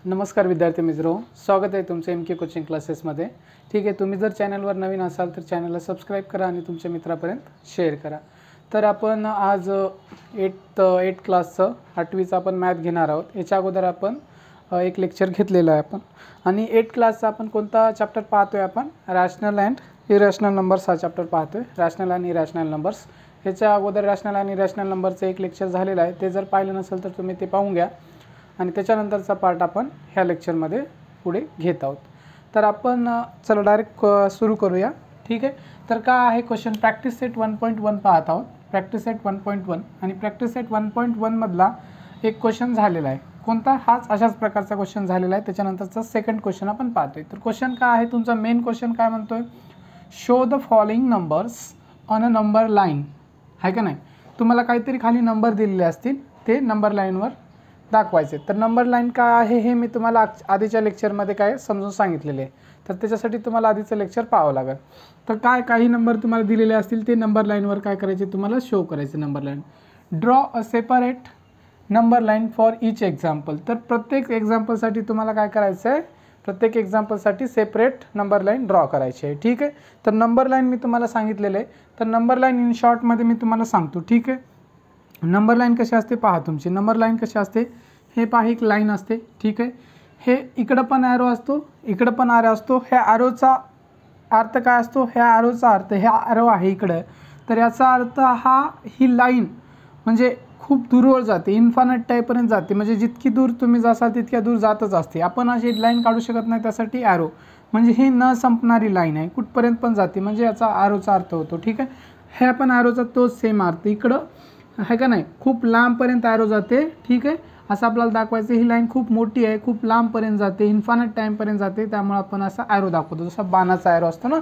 नमस्कार विद्यार्थी मित्रों, स्वागत आहे तुमचं एम के कोचिंग क्लासेसमध्ये। ठीक आहे, तुम्ही जर चॅनलवर नवीन असाल तर चॅनलला सबस्क्राईब करा आणि तुमच्या मित्रापर्यंत शेअर करा। तर आपण आज 8th क्लासचं 8वीचा आपण मॅथ घेणार आहोत। याच्या अगोदर आपण एक लेक्चर घेतलेलं आहे आपण, आणि 8th क्लासचा आपण कोणता चॅप्टर पाहतोय? आपण रॅशनल अँड इरॅशनल नंबर्स हा चॅप्टर पाहतोय। रॅशनल आणि इरॅशनल नंबर्स, याच्या अगोदर रॅशनल आणि इरॅशनल नंबरचं एक लेक्चर झालेलं आहे, ते जर पाहिलं नसेल तर तुम्ही ते पाहून घ्या। आणि त्याच्यानंतरचा पार्ट आपण ह्या लेक्चरमध्ये पुढे घेत आहोत। तर आपण चला डायरेक्ट सुरू करूया। ठीक आहे, तर काय आहे क्वेश्चन? प्रॅक्टिस सेट 1.1 पाहत आहोत। प्रॅक्टिस सेट 1.1 आणि प्रॅक्टिस सेट 1.1 मधला एक क्वेश्चन झालेला आहे। कोणता? हाच अशाच प्रकारचा क्वेश्चन झालेला आहे। त्याच्यानंतरचा सेकंड क्वेश्चन आपण पाहतोय। तर क्वेश्चन काय आहे तुमचा? मेन क्वेश्चन काय म्हणतोय? Show the following numbers on a number line, आहे का नाही? तुम्हाला काहीतरी खाली नंबर दिलेले असतील, ते नंबर लाईनवर दाखवायचे। तर नंबर लाईन काय आहे हे मी तुम्हाला आधीच्या लेक्चरमध्ये काय समजून सांगितलेले आहे, तर त्याच्यासाठी तुम्हाला आधीचं लेक्चर पाहावं लागेल। तर काही नंबर तुम्हाला दिलेले असतील, ते नंबर लाईनवर काय करायचे? तुम्हाला शो करायचे number line. Draw a separate number line for each example. तर प्रत्येक एक्झाम्पलसाठी तुम्हाला काय करायचं आहे? प्रत्येक एक्झाम्पलसाठी सेपरेट नंबर लाईन ड्रॉ करायची आहे। ठीक आहे, तर नंबर लाईन मी तुम्हाला सांगितलेलं आहे। तर नंबर लाईन इन शॉर्टमध्ये मी तुम्हाला सांगतो। ठीक आहे, नंबर लाईन कशी असते पहा तुमची। नंबर लाईन कशी असते हे पहा, एक लाईन असते। ठीक आहे, हे इकडं पण ॲरो असतो, इकडं पण ॲरो असतो। ह्या ॲरोचा अर्थ काय असतो? ह्या ॲरोचा अर्थ, ह्या ॲरो आहे इकडं, तर याचा अर्थ ही लाईन म्हणजे खूप दूरवर जाते, इन्फानाइट टाईपर्यंत जाते। म्हणजे जितकी दूर तुम्ही जासाल तितक्या दूर जातच असते। आपण अशी लाईन काढू शकत नाही, त्यासाठी ॲरो म्हणजे ही न संपणारी लाईन आहे, कुठपर्यंत पण जाते, म्हणजे याचा ॲरोचा अर्थ होतो। ठीक आहे, ह्या पण ॲरोचा तोच सेम अर्थ इकडं आहे का नाही, खूप लांबपर्यंत ॲरो जाते। ठीक आहे, असं आपल्याला दाखवायचं ही लाईन खूप मोठी आहे, खूप लांबपर्यंत जाते, इन्फानाइट टाईमपर्यंत जाते, त्यामुळे आपण असा ॲरो दाखवतो, जसा बाणाचा ॲरो असतो ना,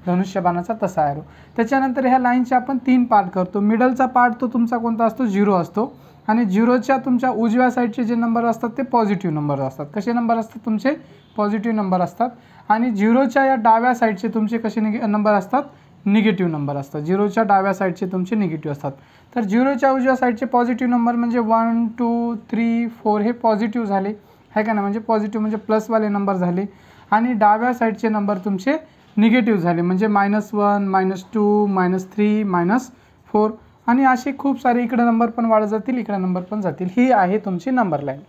धनुष्य बाणाचा, तसा ॲरो। त्याच्यानंतर ह्या लाईनचे आपण 3 पार्ट करतो। मिडलचा पार्ट तो तुमचा कोणता असतो? 0 असतो। आणि 0च्या तुमच्या उजव्या साईडचे जे नंबर असतात ते पॉझिटिव्ह नंबर असतात। कसे नंबर असतात तुमचे? पॉझिटिव्ह नंबर असतात। आणि 0च्या या डाव्या साईडचे तुमचे कसे नंबर असतात? निगेटिव्ह नंबर असतात। 0च्या डाव्या साईडचे तुमचे निगेटिव्ह असतात। तर 0च्या उजव्या साईडचे पॉझिटिव्ह नंबर म्हणजे 1 2 3 4 हे पॉझिटिव्ह झाले, आहे का ना? म्हणजे पॉझिटिव्ह म्हणजे प्लसवाले नंबर झाले। आणि डाव्या साईडचे नंबर तुमचे निगेटिव्ह झाले, म्हणजे -1 -2 -3 -4, आणि असे खूप सारे इकडे नंबर पण वाढत जातील, इकडे नंबर पण जातील। ही आहे तुमची नंबर लाईन।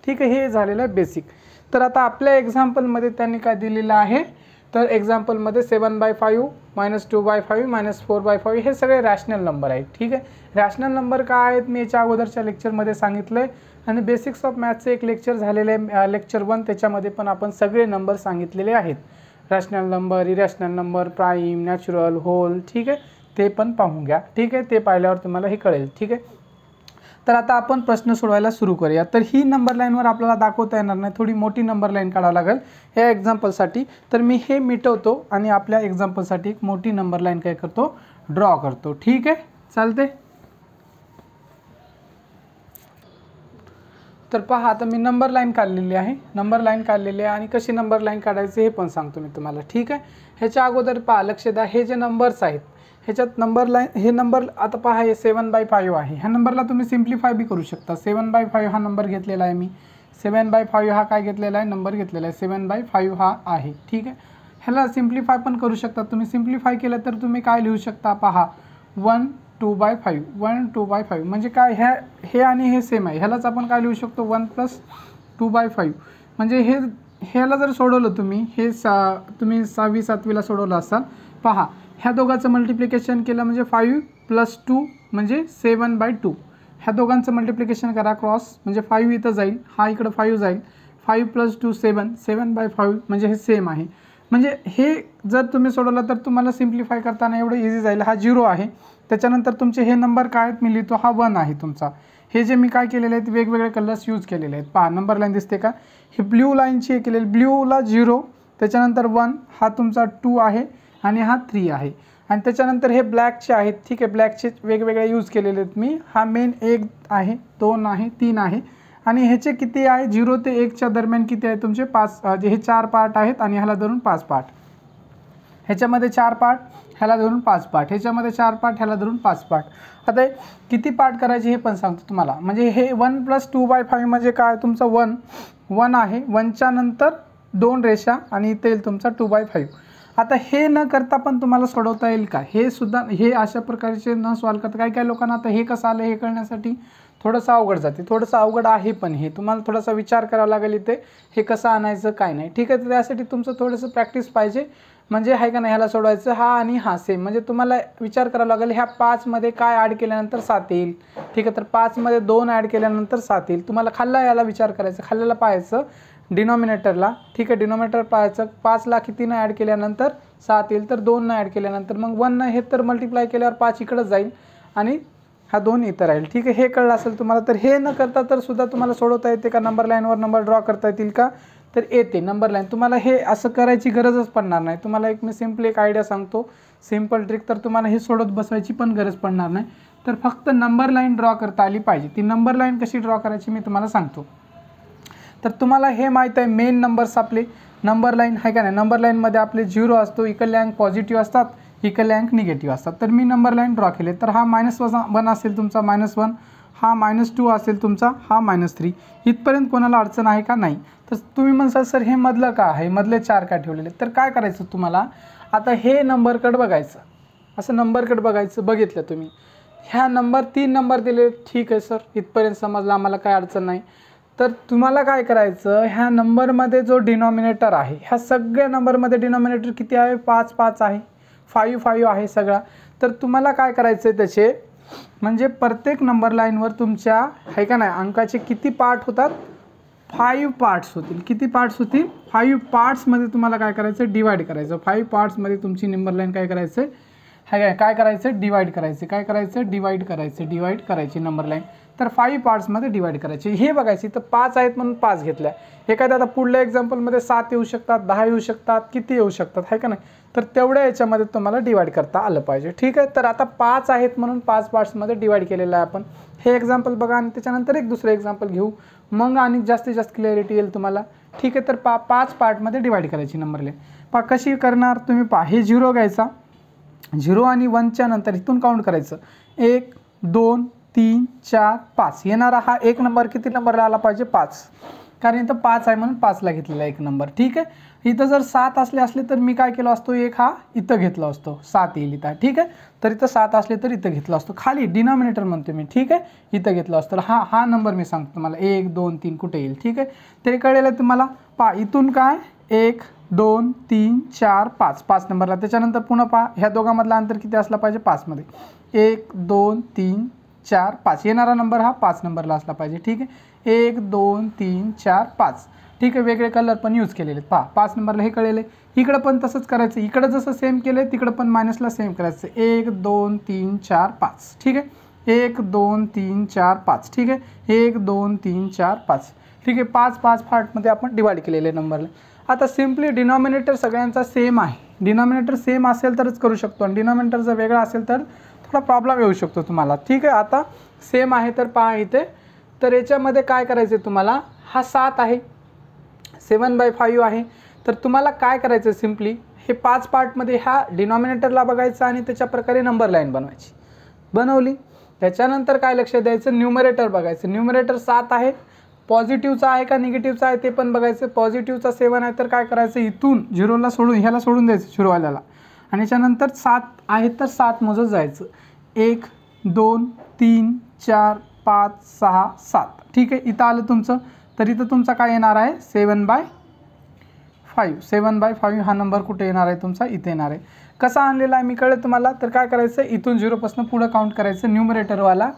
ठीक आहे, हे झालेलं आहे बेसिक। तर आता आपल्या एक्झाम्पलमध्ये त्यांनी काय दिलेलं आहे? तर एक्झाम्पलमध्ये 7/5 -2/5 -4/5 हे सगळे रॅशनल नंबर आहेत। ठीक आहे, रॅशनल नंबर काय आहेत मी याच्या अगोदरच्या लेक्चरमध्ये सांगितलं आहे। आणि बेसिक्स ऑफ मॅथचं एक लेक्चर झालेलं आहे, लेक्चर 1, त्याच्यामध्ये पण आपण सगळे नंबर सांगितलेले आहेत। Rational number, irrational number, prime, natural, whole. ठीक आहे, ते पण पाहून घ्या। ठीक आहे, ते पाहिल्यावर तुम्हाला हे कळेल। ठीक आहे, तर आता आपण प्रश्न सोडवायला सुरू करूया। तर ही नंबर लाईनवर आपल्याला दाखवता येणार नाही, थोडी मोठी नंबर लाईन काढावं लागेल ह्या एक्झाम्पलसाठी। तर मी हे मिटवतो आणि आपल्या एक्झाम्पलसाठी एक मोठी नंबर लाईन काय करतो? ड्रॉ करतो। ठीक आहे, चालते। तर पहा, आता मी नंबर लाईन काढलेली आहे, आणि कशी नंबर लाईन काढायची हे पण सांगतो मी तुम्हाला। ठीक आहे, ह्याच्या अगोदर पहा, लक्ष द्या, हे जे नंबर्स आहेत ह्याच्यात नंबर लाईन, हे नंबर आता पहा, हे 7/5 आहे। ह्या नंबरला तुम्ही सिम्प्लिफाय बी करू शकता। 7/5 हा नंबर घेतलेला आहे मी, 7/5 हा काय घेतलेला आहे? नंबर घेतलेला आहे, 7/5 हा आहे। ठीक आहे, ह्याला सिम्प्लिफाय पण करू शकता तुम्ही। सिम्प्लिफाय केलं तर तुम्ही काय लिहू शकता? पहा, 1 2/5 1 2/5 म्हणजे काय? हे आणि हे सेम आहे, ह्यालाच आपण काय लिहू शकतो? 1 + 2/5 म्हणजे ह्याला जर सोडवलं तुम्ही, हे तुम्ही 6वी 7वीला सोडवलं असाल। पहा, ह्या दोघांचं मल्टिप्लिकेशन केलं म्हणजे 5 + 2 म्हणजे 7/2, ह्या दोघांचं मल्टिप्लिकेशन करा क्रॉस, म्हणजे 5 इथं जाईल, हा इकडं 5 जाईल, 5 + 2 7 7/5 म्हणजे हे सेम आहे। म्हणजे हे जर तुम्ही सोडवलं तर तुम्हाला सिम्प्लिफाय करताना एवढं इझी जाईल। हा 0 आहे, त्याच्यानंतर तुमचे हे नंबर काय आहेत मी लिहितो, हा 1 आहे तुमचा। हे जे मी काय केलेले आहेत, वेगवेगळे कलर्स यूज केलेले आहेत। पहा, नंबर लाईन दिसते का? ही ब्ल्यू लाईनची हे केलेली, ब्ल्यूला 0, त्याच्यानंतर 1, हा तुमचा 2 आहे, आणि हा 3 आहे। आणि त्याच्यानंतर हे ब्लॅकचे आहेत। ठीक आहे, ब्लॅकचे वेगवेगळे यूज केलेले आहेत मी। हा मेन 1 आहे, 2 आहे, 3 आहे, आणि ह्याचे किती आहे? 0 ते 1च्या दरम्यान किती आहे तुमचे? 5, हे 4 पार्ट आहेत, आणि ह्याला धरून 5 पार्ट। ह्याच्यामध्ये 4 पार्ट, ह्याला धरून 5 पार्ट, ह्याच्यामध्ये 4 पार्ट, ह्याला धरून 5 पार्ट. आता हे किती पार्ट करायचे हे पण सांगतो तुम्हाला. म्हणजे हे 1 + 2/5 म्हणजे काय तुमचं 1 आहे, 1च्या नंतर 2 रेषा आणि इथे येईल तुमचा 2/5. आता हे न करता पण तुम्हाला सोडवता येईल का, हे सुद्धा हे अशा प्रकारचे न सॉल्व करता काही लोकांना आता हे कसं आलं हे कळण्यासाठी थोडंसं अवघड जाते, थोडंसं अवघड आहे पण हे तुम्हाला थोडासा विचार करावा लागेल इथे हे कसं आणायचं काय नाही. ठीक आहे, तर त्यासाठी तुमचं थोडंसं प्रॅक्टिस पाहिजे. म्हणजे आहे का नाही ह्याला सोडवायचं हा आणि हा सेम, म्हणजे तुम्हाला विचार करावा लागेल ह्या 5मध्ये काय ॲड केल्यानंतर 7 येईल. ठीक आहे, तर 5मध्ये 2 ॲड केल्यानंतर 7 येईल. तुम्हाला खाल्ला याला विचार करायचं, खाल्ल्याला पाहायचं डिनॉमिनेटरला. ठीक आहे, डिनॉमिनेटर पाहायचं 5ला कितीनं ॲड केल्यानंतर 7 येईल, तर 2नं ॲड केल्यानंतर मग 1नं हे तर मल्टिप्लाय केल्यावर 5 इकडंच जाईल आणि हा 2 इथं राहील. ठीक आहे, हे कळलं असेल तुम्हाला. तर हे न करता तर सुद्धा तुम्हाला सोडवता येते का, नंबर लाईनवर नंबर ड्रॉ करता येतील का, तर येते नंबर लाईन. तुम्हाला हे असं करायची गरजच पडणार नाही. तुम्हाला एक मी सिम्पल एक आयडिया सांगतो, सिम्पल ट्रिक, तर तुम्हाला हे सोडत बसवायची पण गरज पडणार नाही. तर फक्त नंबर लाईन ड्रॉ करता आली पाहिजे. ती नंबर लाईन कशी ड्रॉ करायची मी तुम्हाला सांगतो. तर तुम्हाला हे माहीत आहे मेन नंबर्स आपले नंबर लाईन आहे का नाही, नंबर लाईनमध्ये आपले 0 असतो, इकडले अंक पॉझिटिव्ह असतात, इकडले अंक निगेटिव्ह असतात. तर मी नंबर लाईन ड्रॉ केले. तर हा -1 असेल तुमचा -1, हा -2 असेल तुमचा, हा -3. इथपर्यंत कोणाला अडचण आहे का, नाही. तर तुम्ही म्हणसाल सर हे मधलं का आहे, मधले 4 का ठेवलेले. तर काय करायचं तुम्हाला, आता हे नंबरकडे बघायचं, असं नंबरकडे बघायचं. बघितलं तुम्ही ह्या 3 नंबर दिले, ठीक आहे सर इथपर्यंत समजलं आम्हाला काय अडचण नाही. तर तुम्हाला काय करायचं, ह्या नंबरमध्ये जो डिनॉमिनेटर आहे, ह्या सगळ्या नंबरमध्ये डिनॉमिनेटर किती आहे, 5 आहे, 5 आहे सगळा. तर तुम्हाला काय करायचं आहे त्याचे, म्हणजे प्रत्येक नंबर लाईनवर तुमच्या आहे का नाही अंकाचे किती पार्ट होतात, 5 पार्ट्स होतील. किती पार्ट्स होतील, 5 पार्ट्समध्ये तुम्हाला काय करायचं, डिवाईड करायचं. 5 पार्ट्समध्ये तुमची नंबर लाईन काय करायचं आहे, काय करायचं, डिवाईड करायचं. काय करायचं, डिवाईड करायची नंबर लाईन. तर 5 पार्ट्समध्ये डिवाईड करायचे. हे बघायची, तर 5 आहेत म्हणून 5 घेतल्या. एखाद्या आता पुढल्या एक्झाम्पलमध्ये 7 येऊ शकतात, 10 येऊ शकतात, किती येऊ शकतात आहे का नाही. तर तेवढ्या याच्यामध्ये तुम्हाला डिवाईड करता आलं पाहिजे. ठीक आहे, तर आता 5 आहेत म्हणून 5 पार्ट्समध्ये डिवाईड केलेलं आहे आपण. हे एक्झाम्पल बघा आणि त्याच्यानंतर एक दुसरं एक्झाम्पल घेऊ, मग आणि जास्तीत जास्त क्लॅरिटी येईल तुम्हाला. ठीक आहे, तर 5 पार्टमध्ये डिवाईड करायची नंबर लाईन. कशी करणार तुम्ही, हे 0 घ्यायचा, 0 आणि 1च्या नंतर इथून काउंट करायचं, 1 2 3 4 5. येणारा हा एक नंबर किती नंबरला आला पाहिजे, 5. कारण इथं 5 आहे म्हणून 5ला घेतलेला एक नंबर. ठीक आहे, इथं जर 7 असले तर मी काय केलं असतो, एक हा इथं घेतला असतो, 7 येईल इथं. ठीक आहे, तर इथं 7 असले तर इथं घेतला असतो, खाली डिनॉमिनेटर म्हणतो मी. ठीक आहे, इथं घेतला असतो. हा नंबर मी सांगतो तुम्हाला 1 2 3 कुठे येईल. ठीक आहे, तरी कळेल तुम्हाला. इथून काय 1 2 3 4 5 नंबरला. त्याच्यानंतर पुन्हा ह्या दोघांमधला अंतर किती असला पाहिजे, 5मध्ये 1 2 3 4 5. येणारा नंबर हा 5 नंबरला असला पाहिजे. ठीक आहे, 1 2 3 4 5. ठीक आहे, वेगळे कलर पण यूज केलेले. 5 नंबरला हे कळेले. इकडं पण तसंच करायचं, इकडं जसं सेम केलं तिकडं पण मायनसला सेम करायचं, 1 2 3 4 5. ठीक आहे, 1 2 3 4 5. ठीक आहे, 1 2 3 4 5. ठीक आहे, 5 पार्टमध्ये आपण डिवाईड केलेले नंबरला. आता सिम्पली डिनॉमिनेटर सगळ्यांचा सेम आहे. डिनॉमिनेटर सेम असेल तरच करू शकतो, आणि डिनॉमिनेटर जर वेगळा असेल तर थोडा प्रॉब्लेम येऊ शकतो तुम्हाला. ठीक आहे, आता सेम आहे तर पहा इथे. तर याच्यामध्ये काय करायचं आहे तुम्हाला, हा 7 आहे, 7/5 आहे. तर तुम्हाला काय करायचं आहे, सिम्पली हे 5 पार्टमध्ये ह्या डिनॉमिनेटरला बघायचं आणि त्याच्या प्रकारे नंबर लाईन बनवायची. बनवली त्याच्यानंतर काय लक्ष द्यायचं, न्यूमरेटर बघायचं. न्यूमरेटर 7 आहे, पॉझिटिव्हचा आहे का निगेटिव्हचा आहे ते पण बघायचं. पॉझिटिव्हचा 7 आहे तर काय करायचं, इथून 0ला सोडून ह्याला सोडून द्यायचं 0वाल्याला, आणि त्याच्यानंतर 7 आहे तर 7 मोजत जायचं, 1 2 3 4 5 6 7. ठीक आहे, इथं आलं तुमचं. तर इथं तुमचा काय येणार आहे, 7/5. 7/5 हा नंबर कुठे येणार आहे तुमचा, इथे येणार आहे. कसा आणलेला आहे मी कळलं तुम्हाला. तर काय करायचं, इथून 0पासून पुढं काउंट करायचं न्यूमरेटरवाला.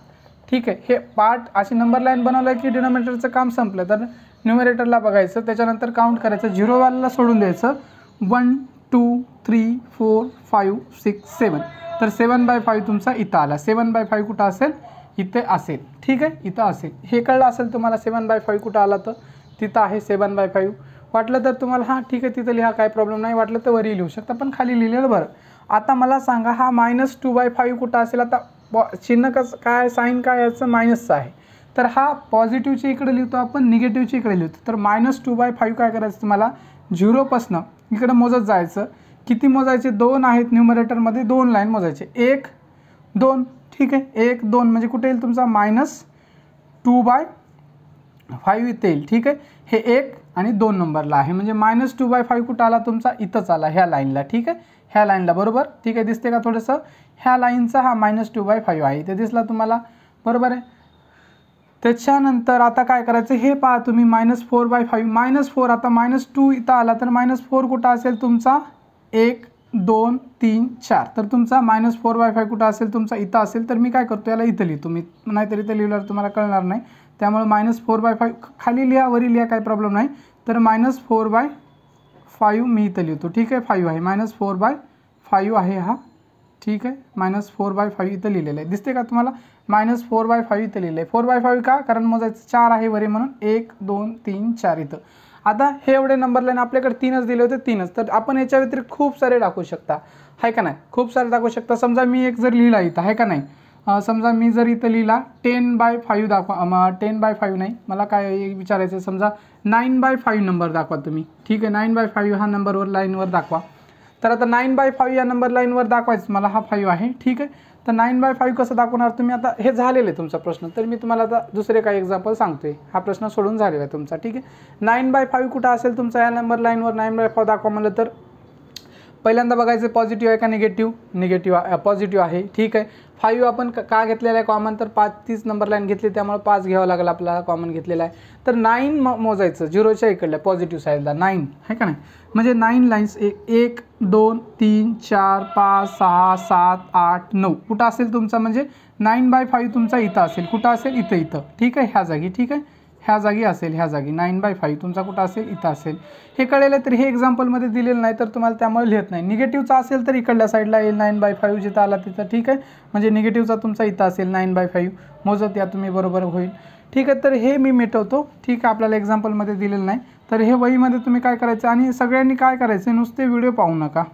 ठीक आहे, हे पार्ट अशी नंबर लाईन बनवलं की डिनॉमिनेटरचं काम संपलं. तर न्यूमरेटरला बघायचं, त्याच्यानंतर काउंट करायचं, 0वाल्याला सोडून द्यायचं, 1 2 3 4 5 6 7. तर 7/5 तुमचा इथं आला. 7/5 कुठं असेल, इथे असेल. ठीक आहे, इथं असेल. हे कळलं असेल तुम्हाला 7/5 कुठं आला, तर तिथं आहे 7/5. वाटलं तर तुम्हाला हां ठीक आहे तिथं लिहा, काय प्रॉब्लेम नाही. वाटलं तर वरी लिहू शकता, पण खाली लिहिलेलं बरं. आता मला सांगा, हा -2/5 कुठं असेल. आता चिन्ह कसं काय, साईन काय याचं मायनसचं आहे. तर हा पॉझिटिव्हच्या इकडे लिहितो आपण, निगेटिव्हच्या इकडे लिहितो. तर -2/5 काय करायचं तुम्हाला, 0पासनं इकडं मोजत जायचं, किती मोजायचे, 2 आहेत न्यूमरेटरमध्ये, 2 लाईन मोजायचे, 1 2, ठीक आहे, 1 2 म्हणजे कुठे येईल तुमचा -2/5 इथे येईल, ठीक आहे. हे 1 आणि 2 नंबरला आहे, म्हणजे -2/5 कुठं आला तुमचा, इथंच आला, ह्या लाईनला, ठीक आहे, ह्या लाईनला, बरोबर, ठीक आहे. दिसते का थोडंसं, ह्या लाईनचा हा -2/5 आहे, ते दिसला तुम्हाला, बरोबर आहे. त्याच्यानंतर आता काय करायचं, हे पहा तुम्ही -4/5 -4, आता -2 इथं आला तर -4 कुठं असेल तुमचा, 1 2 3 4, तर तुमचा -4/5 कुठं असेल तुमचा, इथं असेल. तर मी काय करतो, याला इथं लिहितो मी, नाहीतर इथं लिहिल्यावर तुम्हाला कळणार नाही, त्यामुळे -4/5 खाली लिहा, वरी लिहा, काही प्रॉब्लेम नाही. तर -4/5 मी इथं लिहितो, ठीक आहे, 5 आहे, -4/5 आहे हा, ठीक आहे, -4/5 इथं लिहिलेलं आहे, दिसते का तुम्हाला, -4/5 इथं लिहिलं आहे. 4/5 का, कारण मोजायचं 4 आहे वरी, म्हणून 1 2 3 4 इथं. आता हे एवढे नंबर लाईन आपल्याकडे 3च दिले होते, 3च, तर आपण याच्या व्यतिरिक्त खूप सारे टाकू शकता, आहे का नाही, खूप सारे टाकू शकता. समजा मी एक जर लिहिला इथं, आहे का नाही, समजा मी जर इथं लिहिला 10/5 दाखवा, 10/5 नाही, मला काय विचारायचं, समजा 9/5 नंबर दाखवा तुम्ही, ठीक आहे, 9/5 हा नंबरवर लाईनवर दाखवा. तर आता 9/5 या नंबर लाईनवर दाखवायचं मला, हा 5 आहे, ठीक आहे. तर 9/5 कसं दाखवणार तुम्ही, आता हे झालेलं आहे तुमचा प्रश्न, तर मी तुम्हाला आता दुसरे काही एक्झाम्पल सांगतोय, हा प्रश्न सोडून झालेला आहे तुमचा, ठीक आहे. 9/5 कुठं असेल तुमचा, या नंबर लाईनवर 9/5 दाखवा म्हणलं तर पहिल्यांदा बघायचं पॉझिटिव्ह आहे का निगेटिव्ह पॉझिटिव्ह आहे, ठीक आहे. 5 आपण का घेतलेला आहे कॉमन, तर 5 नंबर लाईन घेतली, त्यामुळे 5 घ्यावं लागेल आपल्याला, कॉमन घेतलेला आहे. तर 9 मोजायचं, 0च्या इकडल्या पॉझिटिव्ह साईडला 9 आहे का नाही, म्हणजे 9 लाईन्स, 1 2 3 4 5 6 7 8 9 कुठं असेल तुमचा, म्हणजे 9/5 तुमचा इथं असेल, कुठं असेल, इथं, ठीक आहे, ह्या जागी, ठीक आहे, ह्या जागी असेल, ह्या जागी 9/5 तुमचा कुठं असेल, इथं असेल. हे कळेल, तर हे एक्झाम्पलमध्ये दिलेलं नाही, तर तुम्हाला त्यामुळे लिहित नाही. निगेटिव्हचा असेल तर इकडल्या साईडला येईल 9/5 जिथं आला तिथं, ठीक आहे, म्हणजे निगेटिव्हचा तुमचा इथं असेल 9/5, मोजत या तुम्ही, बरोबर होईल, ठीक आहे. तर हे मी मिटवतो, ठीक आहे, आपल्याला एक्झाम्पलमध्ये दिलेलं नाही. तर हे वहीमध्ये तुम्ही काय करायचं, आणि सगळ्यांनी काय करायचं, नुसते व्हिडिओ पाहू नका,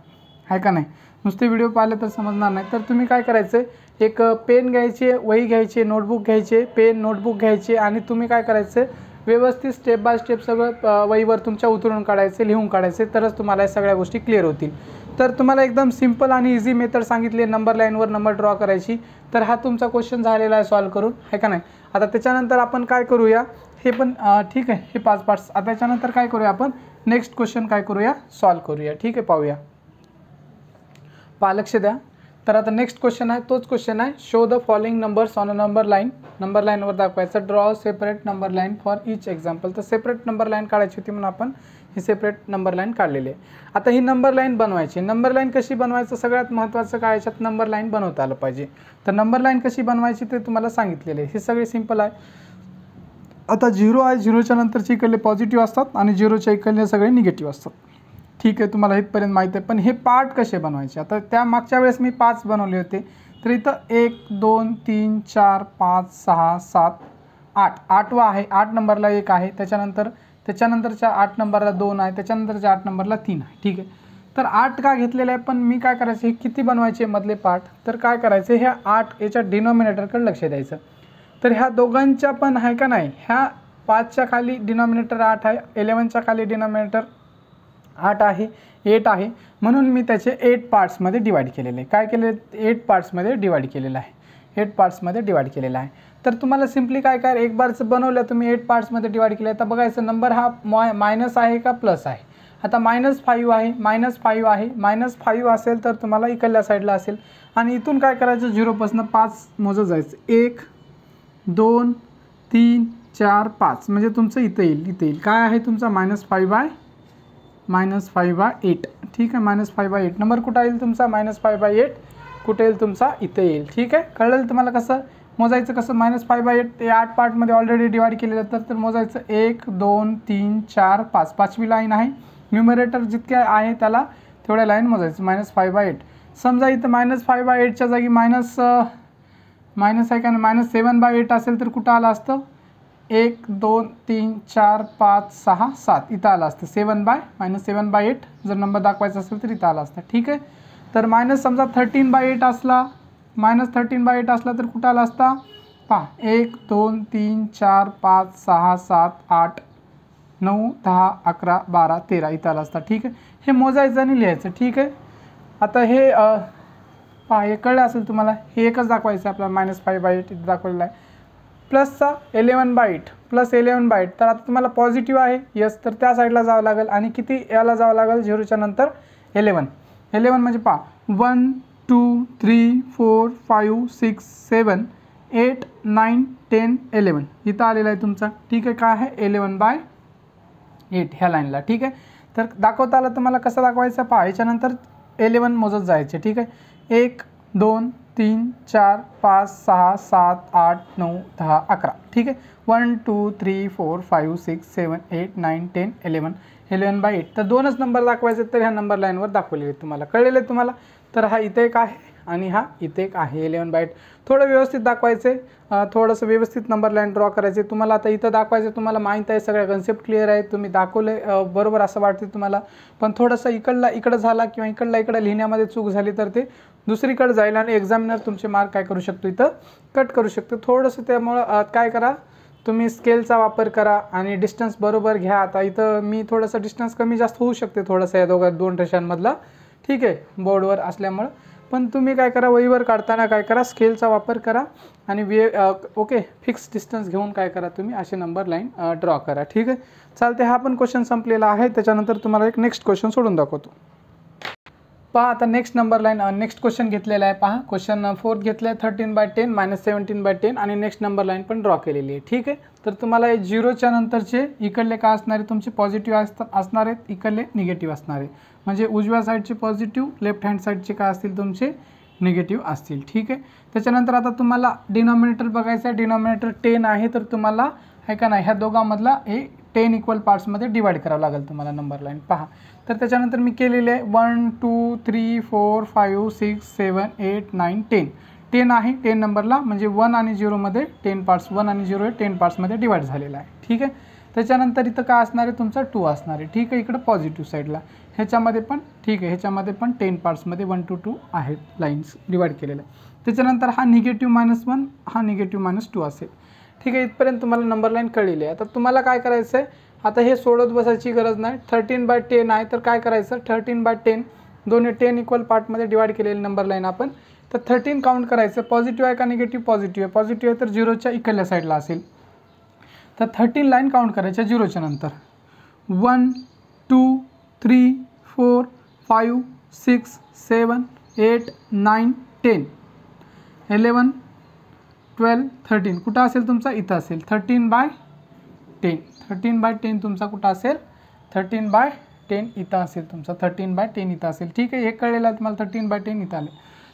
आहे का नाही, नुसते व्हिडिओ पाहिले तर समजणार नाही. तर तुम्ही काय करायचं, एक पेन घ्यायचे, वही घ्यायचे, नोटबुक घ्यायचे, पेन नोटबुक घ्यायचे, आणि तुम्ही काय करायचं, व्यवस्थित स्टेप बाय स्टेप सगळं वहीवर तुमच्या उतरून काढायचे, लिहून काढायचे, तरच तुम्हाला या सगळ्या गोष्टी क्लिअर होतील. तर तुम्हाला एकदम सिंपल आणि इझी मेथड सांगितली, नंबर लाईनवर नंबर ड्रॉ करायची. तर हा तुमचा क्वेश्चन झालेला आहे सॉल्व करून, आहे का नाही. आता त्याच्यानंतर आपण काय करूया, हे पण ठीक आहे, हे 5 पार्ट्स. आता त्याच्यानंतर काय करूया आपण, नेक्स्ट क्वेश्चन काय करूया, सॉल्व करूया, ठीक आहे, पाहूया, लक्ष द्या. तर आता नेक्स्ट क्वेश्चन आहे, तोच क्वेश्चन आहे, show the following numbers on a number लाईनवर दाखवायचं, draw separate number line for each example. तर सेपरेट नंबर लाईन काढायची होती म्हणून आपण ही सेपरेट नंबर लाईन काढलेली आहे. आता ही नंबर लाईन बनवायची, नंबर लाईन कशी बनवायचं, सगळ्यात महत्त्वाचं काय, याच्यात नंबर लाईन बनवता आलं पाहिजे. तर नंबर लाईन कशी बनवायची ते तुम्हाला सांगितलेले आहे, हे सगळे सिंपल आहे. आता 0 आहे, 0च्या नंतरचे इकडले पॉझिटिव्ह असतात, आणि 0च्या इकडले सगळे निगेटिव्ह असतात, ठीक आहे, तुम्हाला इथपर्यंत माहीत आहे. पण हे पार्ट कसे बनवायचे, आता त्या मागच्या वेळेस मी 5 बनवले होते, तर इथं 1 2 3 4 5 6 7 8, 8वा आहे, 8 नंबरला 1 आहे, त्याच्यानंतरच्या 8 नंबरला 2 आहे, त्याच्यानंतरच्या 8 नंबरला 3 आहे, ठीक आहे. तर 8 का घेतलेलं आहे, पण मी काय करायचं, हे किती बनवायचे मधले पार्ट, तर काय करायचं, ह्या 8 याच्या डिनॉमिनेटरकडे लक्ष द्यायचं. तर ह्या दोघांच्या पण आहे का नाही, ह्या 5च्या खाली डिनॉमिनेटर 8 आहे, 11च्या खाली डिनॉमिनेटर 8 आहे, 8 आहे, म्हणून मी त्याचे 8 पार्ट्समध्ये डिवाईड केलेले आहे. काय केले, 8 पार्ट्समध्ये डिवाईड केलेलं आहे, 8 पार्ट्समध्ये डिवाईड केलेला आहे. तर तुम्हाला सिम्पली काय एक बारचं बनवलं तुम्ही, 8 पार्ट्समध्ये डिवाईड केलं. आता बघायचं नंबर हा मायनस आहे का प्लस आहे. आता -5 आहे, -5 आहे, -5 असेल तर तुम्हाला इकडल्या साईडला असेल, आणि इथून काय करायचं, 0पासून 5 मोजत जायचं, 1 2 3 4 5, म्हणजे तुमचं इथं येईल, काय आहे तुमचा -5/8, ठीक आहे, -5/8 नंबर कुठं येईल तुमचा, -5/8 कुठे येईल तुमचा, इथे येईल, ठीक आहे. कळलं तुम्हाला कसं मोजायचं, कसं -5/8 ते 8 पार्टमध्ये ऑलरेडी डिवाईड केलेलं, तर मोजायचं 1 2 3 4 5, 5वी लाईन आहे, न्यूमरेटर जितके आहे त्याला तेवढ्या लाईन मोजायचं, -5/8. समजा इथं -5/8च्या जागी मायनस आहे का, -7/8 असेल तर कुठं आलं असतं, 1 2 3 4 5 6 7 इथं आलं असतं, -7/8 जर नंबर दाखवायचा असेल तर इथं आला असतं, ठीक आहे. तर समजा 13/8 असला, -13/8 असला तर कुठं आला असता, पहा 1 2 3 4 5 6 7 8 9 10 11 12 13 इथं आला असता, ठीक आहे. हे मोजायचं आणि लिहायचं, ठीक आहे. आता हे पहा, हे कळलं असेल तुम्हाला, हे एकच दाखवायचं आपल्याला -5/8 इथं दाखवलेलं आहे. प्लसचा 11/8 प्लस 11/8, तर आता तुम्हाला पॉझिटिव्ह आहे यस, तर त्या साईडला जावं लागेल आणि किती याला जावं लागेल, 0च्या नंतर 11 म्हणजे पहा 1 2 3 4 5 6 7 8 9 10 11 इथं आलेला आहे तुमचा, ठीक आहे. काय आहे 11/8 ह्या लाईनला, ठीक आहे. तर दाखवता आलं तुम्हाला कसं दाखवायचं पहा, याच्यानंतर 11 मोजत जायचे, ठीक आहे. 1 2 3 4 5 6 7 8 9 10 11, ठीक आहे. 1 2 3 4 5 6 7 8 9 10 11/8, तर दोनच नंबर दाखवायचे, तर ह्या नंबर लाईनवर दाखवलेले तुम्हाला, कळलेले आहे तुम्हाला. तर हा इथे एक आहे आणि हा इथे एक आहे 11/8. थोडं व्यवस्थित दाखवायचे, थोडंसं व्यवस्थित नंबर लाईन ड्रॉ करायचे तुम्हाला. आता इथं दाखवायचे, तुम्हाला माहीत आहे, सगळ्या कन्सेप्ट क्लिअर आहे, तुम्ही दाखवले बरोबर असं वाटते तुम्हाला. पण थोडंसं इकडं झाला किंवा इकडं लिहिण्यामध्ये चूक झाली तर ते दुसरीकडे जाईल आणि एक्झामिनर तुमचे मार्क काय करू शकतो, इथं कट करू शकतो थोडंसं. त्यामुळं काय करा, तुम्ही स्केलचा वापर करा आणि डिस्टन्स बरोबर घ्या. आता इथं मी थोडंसं डिस्टन्स कमी जास्त होऊ शकते थोडंसं या दोन रेषांमधला, ठीक आहे, बोर्डवर असल्यामुळं. पण तुम्ही काय करा, वहीवर काढताना काय करा, स्केलचा वापर करा आणि ओके फिक्स डिस्टन्स घेऊन काय करा, तुम्ही असे नंबर लाईन ड्रॉ करा, ठीक आहे. चालते, हा पण क्वेश्चन संपलेला आहे. त्याच्यानंतर तुम्हाला एक नेक्स्ट क्वेश्चन सोडून दाखवतो. पहा, आता next number line next question घेतलेला आहे. पहा, क्वेश्चन 4 घेतलं आहे 13/10 -17/10 आणि नेक्स्ट नंबर लाईन पण ड्रॉ केलेली आहे, ठीक आहे. तर तुम्हाला 0च्या नंतरचे इकडले काय असणार आहे, तुमचे पॉझिटिव्ह असणार आहेत, इकडले निगेटिव्ह असणार आहे. म्हणजे उजव्या साईडचे पॉझिटिव्ह, लेफ्ट हँड साईडचे काय असतील तुमचे निगेटिव्ह असतील, ठीक आहे. त्याच्यानंतर आता तुम्हाला डिनॉमिनेटर बघायचं आहे. डिनॉमिनेटर 10 आहे, तर तुम्हाला आहे का नाही, ह्या दोघांमधला हे 10 इक्वल पार्ट्समध्ये डिवाइड करावं लागेल तुम्हाला नंबर लाईन. पहा, तर त्याच्यानंतर मी केलेले आहे 1 2 3 4 5 6 7 8 9 10 आहे 10 नंबरला, म्हणजे 1 आणि 0मध्ये 10 पार्ट्स, 1 आणि 0 हे 10 पार्ट्समध्ये डिवाइड झालेला आहे, ठीक आहे. त्याच्यानंतर इथं काय असणार आहे, तुमचा 2 असणार आहे, ठीक आहे. इकडं पॉझिटिव्ह साईडला ह्याच्यामध्ये पण, ठीक आहे, ह्याच्यामध्ये पण 10 पार्ट्समध्ये 1 to 2 आहेत लाईन्स डिवाइड केलेल्या. त्याच्यानंतर हा निगेटिव्ह -1, हा निगेटिव्ह -2 असेल, ठीक आहे. इथपर्यंत तुम्हाला नंबर लाईन कळलेली आहे. आता तुम्हाला काय करायचं आहे, आता हे सोडत बसायची गरज नाही. 13/10 आहे, तर काय करायचं, 13/10 दोन्ही 10 इक्वल पार्टमध्ये डिवाइड केलेली नंबर लाईन आपण, तर 13 काउंट करायचं. पॉझिटिव्ह आहे का निगेटिव्ह, पॉझिटिव्ह आहे. पॉझिटिव्ह आहे तर 0च्या इकडल्या साईडला असेल, तर 13 लाईन काउंट करायच्या 0च्या नंतर. 1 2 3 4 5 6 7 8 9 10 11 12 13 कुठं असेल तुमचा, इथं असेल 13/10. 13/10 तुमचा कुठं असेल, 13/10 इथं असेल तुमचा, 13/10 इथं असेल, ठीक आहे. हे कळलेलं आहे तुम्हाला, 13/10 इथं आले.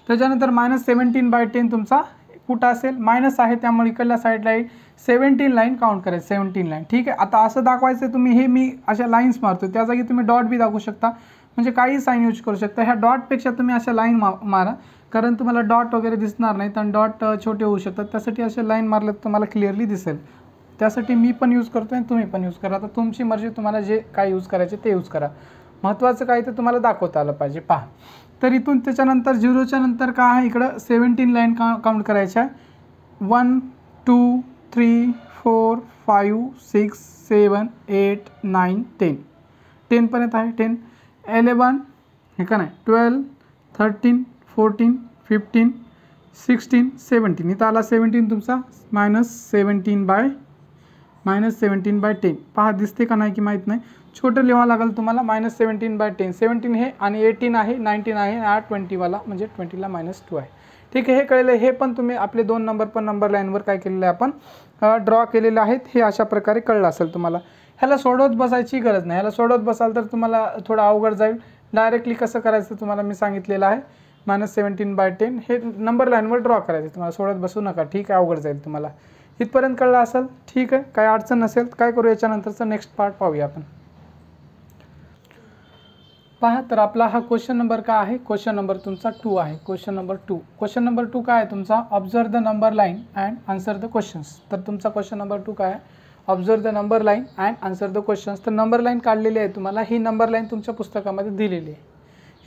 त्याच्यानंतर -17/10 तुमचा कुठं असेल, मायनस आहे त्यामुळे इकडल्या साईडला 17 लाईन काउंट करायचं, 17 लाईन, ठीक आहे. आता असं दाखवायचं तुम्ही, हे मी अशा लाईन्स मारतो, त्या जागी तुम्ही डॉट बी दाखवू शकता, म्हणजे काही साईन यूज करू शकता. ह्या डॉटपेक्षा तुम्ही अशा लाईन मारा, कारण तुम्हाला डॉट वगैरे दिसणार नाही, तर डॉट छोटे होऊ शकतात. त्यासाठी असे लाईन मारले तर तुम्हाला क्लिअरली दिसेल. त्यासाठी मी पण यूज करतो आणि तुम्ही पण यूज करा. आता तुमची मर्जी, तुम्हाला जे काय यूज करायचे ते यूज करा. महत्त्वाचं काय ते तुम्हाला दाखवता आलं पाहिजे. पहा, तर इथून त्याच्यानंतर 0च्या नंतर काय आहे, इकडं 17 लाईन काउंट करायच्या. 1 2 3 4 5 6 7 8 9 10 पर्यंत आहे. 10 11 हे का नाही, 12 13 14 15 16 17 इथं आला 17 तुमचा, -17/10. पहा, दिसते का नाही की माहीत नाही, छोटं लिहावं लागेल तुम्हाला. -17/10, 17 हे आणि 18 आहे, 19 आहे, 20 वाला म्हणजे 20ला -2 आहे, ठीक आहे. हे कळलं. हे पण तुम्ही आपले 2 नंबर पण नंबर लाईनवर काय केलेलं आहे आपण, ड्रॉ केलेले आहेत. हे अशा प्रकारे कळलं असेल तुम्हाला. ह्याला सोडवत बसायची गरज नाही. ह्याला सोडवत बसाल तर तुम्हाला थोडं अवघड जाईल. डायरेक्टली कसं करायचं तुम्हाला मी सांगितलेलं आहे. -17/10 हे नंबर लाईनवर ड्रॉ करायचे, तुम्हाला सोडत बसू नका, ठीक आहे. अवघड जाईल तुम्हाला. इथपर्यंत कळलं असेल, ठीक आहे. काय अडचण नसेल काय करू, याच्यानंतरचा नेक्स्ट पार्ट पाहूया आपण. पहा, तर आपला हा क्वेश्चन नंबर काय आहे, क्वेश्चन नंबर तुमचा 2 आहे. क्वेश्चन नंबर 2 काय आहे तुमचा, observe the number line and answer the questions. तर तुमचा क्वेश्चन नंबर 2 काय आहे, observe the number line and answer the questions. तर नंबर लाईन काढलेली आहे तुम्हाला. ही नंबर लाईन तुमच्या पुस्तकामध्ये दिलेली आहे.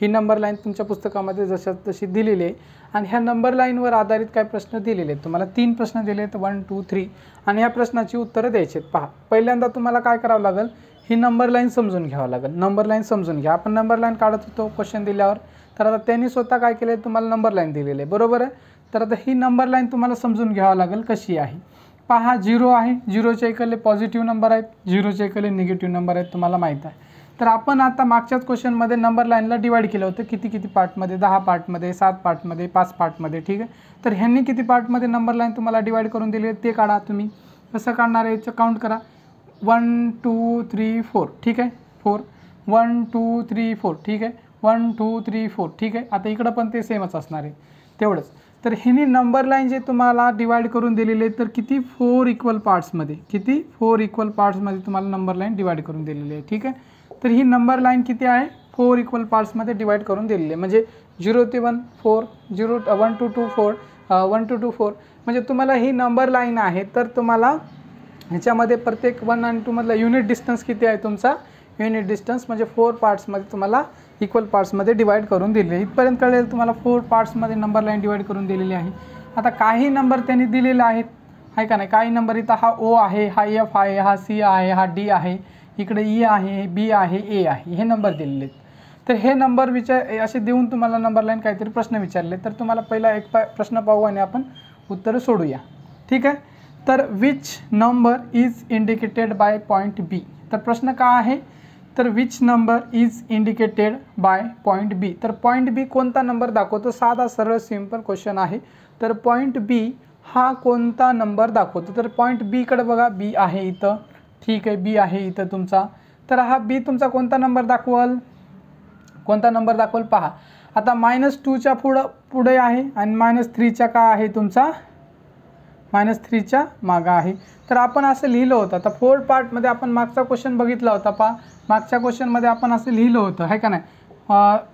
ही नंबर लाईन तुमच्या पुस्तकामध्ये तशी दिलेली आहे आणि ह्या नंबर लाईनवर आधारित काय प्रश्न दिलेले आहेत तुम्हाला. 3 प्रश्न दिले आहेत, 1 2 3, आणि ह्या प्रश्नाची उत्तरं द्यायची आहेत. पहा, पहिल्यांदा तुम्हाला काय करावं लागेल, ही नंबर लाईन समजून घ्यावं लागेल. नंबर लाईन समजून घ्या. आपण नंबर लाईन काढत होतो क्वेश्चन दिल्यावर. तर आता त्यांनी स्वतः काय केलं आहे, तुम्हाला नंबर लाईन दिलेली आहे, बरोबर आहे. तर आता ही नंबर लाईन तुम्हाला समजून घ्यावं लागेल कशी आहे. पहा, 0 आहे, 0च्या इकडले पॉझिटिव्ह नंबर आहेत, 0च्या इकडले निगेटिव्ह नंबर आहेत, तुम्हाला माहीत आहे. तर आपण आता मागच्याच क्वेश्चनमध्ये नंबर लाईनला डिवाईड केलं होतं, किती किती पार्टमध्ये, 10 पार्टमध्ये, 7 पार्टमध्ये, 5 पार्टमध्ये, ठीक आहे. तर ह्यांनी किती पार्टमध्ये नंबर लाईन तुम्हाला डिवाईड करून दिली आहे ते काढा. तुम्ही कसं काढणार आहे याचं काउंट करा. 1 2 3 4, ठीक आहे. 4 1 2 3 4, ठीक आहे. 1 2 3 4, ठीक आहे. आता इकडं पण ते सेमच असणार आहे तेवढंच. तर ह्यांनी नंबर लाईन जे तुम्हाला डिवाईड करून दिलेले तर किती 4 इक्वल पार्ट्समध्ये, किती 4 इक्वल पार्ट्समध्ये तुम्हाला नंबर लाईन डिवाईड करून दिलेली आहे, ठीक आहे. तर ही नंबर लाईन किती आहे, 4 इक्वल पार्ट्समध्ये डिवाईड करून दिलेली आहे. म्हणजे 0 ते 1 4, 1 to 2 4, 1 to 2 4. म्हणजे तुम्हाला ही नंबर लाईन आहे. तर तुम्हाला ह्याच्यामध्ये प्रत्येक 1 आणि 2 मधला युनिट डिस्टन्स किती आहे तुमचा, युनिट डिस्टन्स म्हणजे 4 पार्ट्समध्ये तुम्हाला इक्वल पार्ट्समध्ये डिवाईड करून दिलेली आहे. इथपर्यंत कळेल तुम्हाला 4 पार्ट्समध्ये नंबर लाईन डिवाईड करून दिलेली आहे. आता काही नंबर त्यांनी दिलेले आहेत, आहे का नाही. काही नंबर इथं हा O आहे, हा F आहे, हा C आहे, हा D आहे, इकडे E आहे, B आहे, A आहे, हे नंबर दिलेले आहेत. तर हे नंबर असे देऊन तुम्हाला नंबर लाईन काहीतरी प्रश्न विचारले. तर तुम्हाला पहिला एक प्रश्न पाहू आणि आपण उत्तरं सोडूया, ठीक आहे. तर which number is indicated by point B. तर प्रश्न काय आहे, तर which number is indicated by point B. तर पॉईंट बी कोणता नंबर दाखवतो, साधा सरळ सिंपल क्वेश्चन आहे. तर पॉईंट बी हा कोणता नंबर दाखवतो. तर पॉईंट बीकडे बघा, बी आहे इथं, ठीक आहे, बी आहे इथं तुमचा. तर हा बी तुमचा कोणता नंबर दाखवल, कोणता नंबर दाखवल पहा. आता -2च्या पुढे आहे आणि -3च्या काय आहे तुमचा, -3च्या मागं आहे. तर आपण असं लिहिलं होतं. आता 4 पार्टमध्ये आपण मागचा क्वेश्चन बघितला होता पहा. मागच्या क्वेश्चनमध्ये आपण असं लिहिलं होतं, आहे का नाही.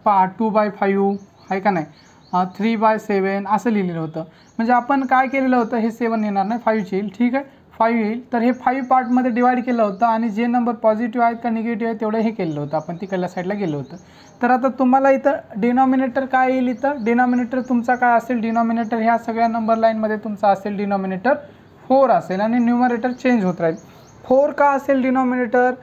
पहा 2/5 आहे का नाही, 3/7 असं लिहिलेलं होतं. म्हणजे आपण काय केलेलं होतं, हे 7 येणार नाही, 5 येईल, ठीक आहे, 5 येईल. तर हे 5 पार्टमध्ये डिवाईड केलं होतं आणि जे नंबर पॉझिटिव्ह आहेत का निगेटिव्ह आहे तेवढं हे केलं होतं आपण, तिकडल्या साईडला गेलो होतं. तर आता तुम्हाला इथं डिनॉमिनेटर काय येईल, इथं डिनॉमिनेटर तुमचा काय असेल, डिनॉमिनेटर ह्या सगळ्या नंबर लाईनमध्ये तुमचा असेल डिनॉमिनेटर 4 असेल आणि न्यूमरेटर चेंज होत राहील. 4 का असेल डिनॉमिनेटर,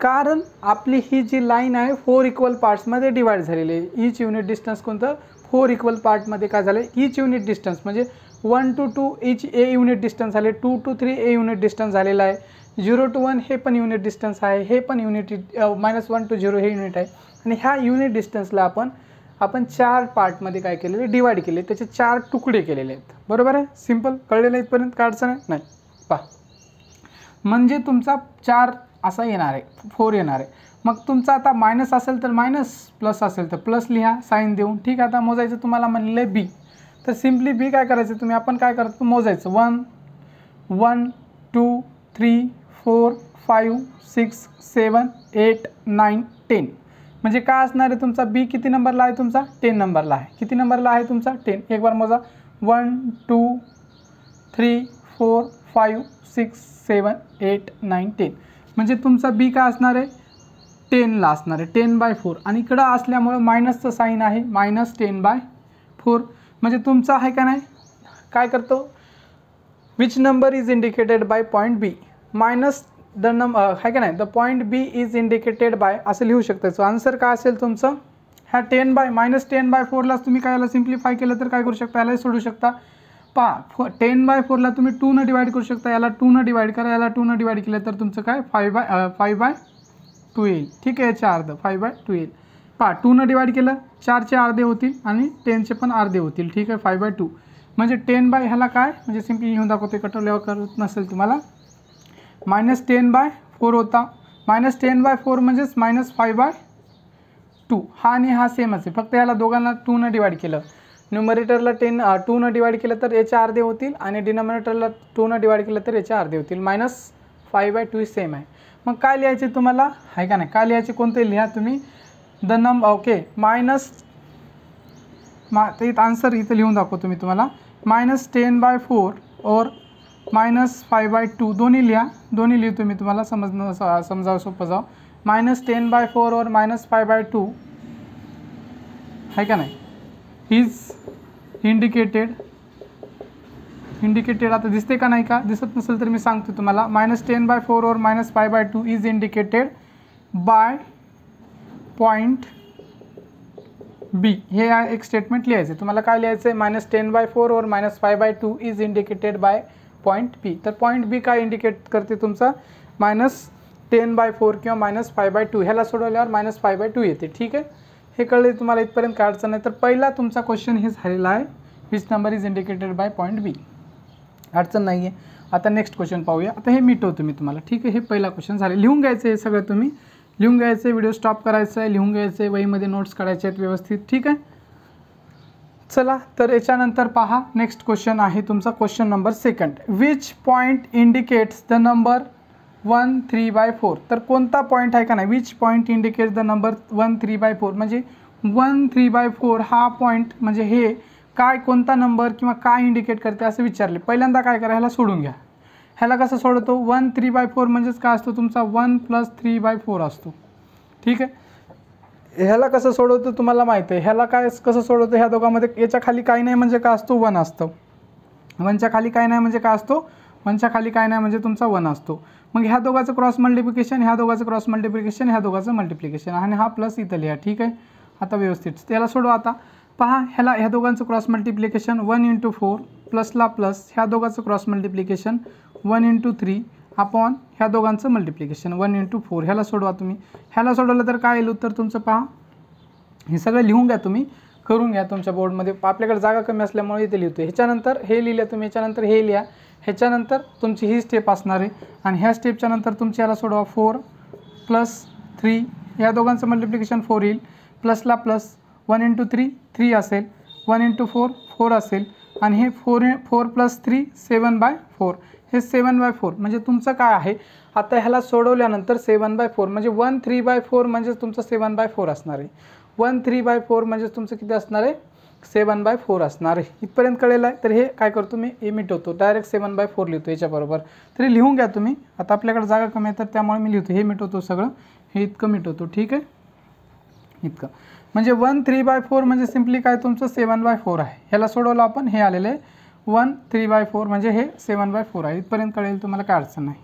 कारण आपली ही जी लाईन आहे 4 इक्वल पार्ट्समध्ये डिवाईड झालेली आहे. ईच युनिट डिस्टन्स कोणतं, 4 इक्वल पार्टमध्ये काय झालं, ईच युनिट डिस्टन्स म्हणजे 1 to 2 each A unit distance झाले, 2 to 3 ए युनिट डिस्टन्स झालेला आहे, 0 to 1 हे पण युनिट डिस्टन्स आहे, हे पण युनिट -1 to 0 हे युनिट आहे. आणि ह्या युनिट डिस्टन्सला आपण 4 पार्टमध्ये काय केलेले, डिवाईड केले, त्याचे 4 तुकडे केलेले आहेत, बरोबर आहे. सिंपल कळलेलं आहे इथपर्यंत, काय अडचण नाही. पहा म्हणजे तुमचा 4 असा येणार आहे, 4 येणार आहे. मग तुमचा आता मायनस असेल तर मायनस, प्लस असेल तर प्लस लिहा साईन देऊन, ठीक आहे. आता मोजायचं तुम्हाला म्हणलं आहे बी. तर सिम्पली बी काय करायचं, तुम्ही आपण काय करतो मोजायचं, 1 1 2 3 4 5 6 7 8 9 10. म्हणजे काय असणार आहे तुमचा बी किती नंबरला आहे तुमचा, 10 नंबरला आहे. किती नंबरला आहे तुमचा 10. एक बार मोजा, 1 2 3 4 5 6 7 8 9 10. म्हणजे तुमचा बी काय असणार आहे 10ला असणार आहे, 10/4. आणि इकडं असल्यामुळे मायनसचं साईन आहे, -10/4. म्हणजे तुमचा आहे का नाही, काय करतो, which number is indicated by point B minus the number, आहे का नाही, the point B is indicated by, असं लिहू शकता. सो आन्सर काय असेल तुमचं, ह्या -10/4लाच तुम्ही काय याला सिम्प्लिफाय केलं तर काय करू शकता, यालाही सोडू शकता. पहा 10/4ला तुम्ही 2 न डिवाईड करू शकता, याला 2 न डिवाईड करा, याला 2 न डिवाईड केलं तर तुमचं काय 5/2 येईल, ठीक आहे. याचे अर्ध 5/2 येईल. पहा 2 न डिवाईड केलं, 4चे अर्धे होतील आणि 10चे पण अर्धे होतील, ठीक आहे. 5/2 म्हणजे 10 ह्याला काय, म्हणजे सिम्पली लिहून दाखवते, कटवल्यावर करत नसेल तुम्हाला, -10/4 होता. -10/4 म्हणजेच -5/2. हा आणि हा सेमच आहे, फक्त याला दोघांना 2 न डिवाईड केलं. न्यूमरेटरला 2 न डिवाईड केलं तर याचे अर्धे होतील आणि डिनॉमिनेटरला 2 न डिवाईड केलं तर याचे अर्धे होतील. -5/2 सेम आहे. मग काय लिहायचे तुम्हाला, आहे का नाही, काय लिहायचे, कोणते लिहा तुम्ही, द नंबर, ओके. तर आन्सर इथं लिहून दाखवतो मी तुम्हाला, -10/4 और -5/2 दोन्ही लिहा, दोन्ही लिहितो मी तुम्हाला समजावं सोपं जाऊ. -10/4 और -5/2 आहे का नाही, इज इंडिकेटेड आता दिसते का नाही, का दिसत नसेल तर मी सांगतो तुम्हाला, -10/4 और -5/2 इज इंडिकेटेड बाय पॉईंट बी, हे एक स्टेटमेंट लिहायचं आहे. तुम्हाला काय लिहायचं आहे, -10/4 और -5/2 is indicated by point B. तर पॉईंट बी काय इंडिकेट करते तुमचा -10/4 किंवा -5/2. ह्याला सोडवल्यावर -5/2 येते. ठीक आहे, हे कळले तुम्हाला, इथपर्यंत काय अडचण नाही. तर पहिला तुमचा क्वेश्चन हे झालेला आहे, which number is indicated by point B. अडचण नाही आहे. आता नेक्स्ट क्वेश्चन पाहूया. आता हे मिटवतो मी तुम्हाला. ठीक आहे, हे पहिला क्वेश्चन झाले. लिहून घ्यायचं हे सगळं, तुम्ही लिहून घ्यायचं आहे, व्हिडिओ स्टॉप करायचा आहे, लिहून घ्यायचं आहे, वहीमध्ये नोट्स काढायचे आहेत व्यवस्थित. ठीक आहे, चला तर याच्यानंतर पहा नेक्स्ट क्वेश्चन आहे तुमचा question number 2. Which point indicates the number 1 3/4. तर कोणता पॉईंट आहे का नाही, which point indicates the number 1 3/4 म्हणजे 1 3/4 हा पॉईंट म्हणजे हे काय, कोणता नंबर किंवा काय इंडिकेट करते असं विचारले. पहिल्यांदा काय करा, ह्याला सोडून घ्या. ह्याला कसं सोडवतो, 1 3/4 म्हणजेच काय असतो तुमचा 1 + 3/4 असतो. ठीक आहे, ह्याला कसं सोडवतो तुम्हाला माहिती आहे. ह्याला काय कसं सोडवतो, ह्या दोघांमध्ये याच्या खाली काही नाही म्हणजे काय असतो 1 असतं. 1च्या खाली काय नाही म्हणजे काय असतो, 1च्या खाली काय नाही म्हणजे तुमचा 1 असतो. मग ह्या दोघांचं क्रॉस मल्टिप्लिकेशन, ह्या दोघांचं क्रॉस मल्टिप्लिकेशन, ह्या दोघांचं मल्टिप्लिकेशन आणि हा प्लस इथं लिहा. ठीक आहे, आता व्यवस्थित त्याला सोडवा. आता पहा, ह्या दोघांचं क्रॉस मल्टिप्लिकेशन 1 × 4 प्लसला प्लस, ह्या दोघांचं क्रॉस मल्टिप्लिकेशन 1 × 3 अपॉन ह्या दोघांचं मल्टिप्लिकेशन 1 × 4. ह्याला सोडवा तुम्ही. ह्याला सोडवलं तर काय येईल उत्तर तुमचं. पहा, हे सगळं लिहून घ्या, तुम्ही करून घ्या तुमच्या बोर्डमध्ये. आपल्याकडे जागा कमी असल्यामुळे इथे लिहितो. ह्याच्यानंतर हे लिहिलं तुम्ही, ह्याच्यानंतर हे लिहा, ह्याच्यानंतर तुमची ही स्टेप असणार आहे आणि ह्या स्टेपच्या नंतर तुमची ह्याला सोडवा 4 + 3, या दोघांचं मल्टिप्लिकेशन 4 येईल, प्लसला प्लस 1 × 3 3 असेल, 1 × 4 4 असेल आणि हे 4 + 3 7/4. हे 7/4 म्हणजे तुमचं काय आहे. आता ह्याला सोडवल्यानंतर 7/4 म्हणजे 1 3/4 म्हणजे तुमचं 7/4 असणार आहे. 1 3/4 म्हणजे तुमचं किती असणार आहे, 7/4 असणार आहे. इथपर्यंत कळलेलं आहे. तर हे काय करतो मी, हे मिटवतो, डायरेक्ट 7/4 लिहितो याच्याबरोबर. तरी लिहून घ्या तुम्ही. आता आपल्याकडे जागा कमी आहे तर त्यामुळे मी लिहितो, हे मिटवतो सगळं, हे इतकं मिटवतो. ठीक आहे, इतकं म्हणजे 1 3/4 म्हणजे सिम्पली काय तुमचं 7/4 आहे. ह्याला सोडवलं आपण, हे आलेलं आहे 1 3/4 म्हणजे हे 7/4 आहे. इथपर्यंत कळेल तुम्हाला, काय अडचण नाही.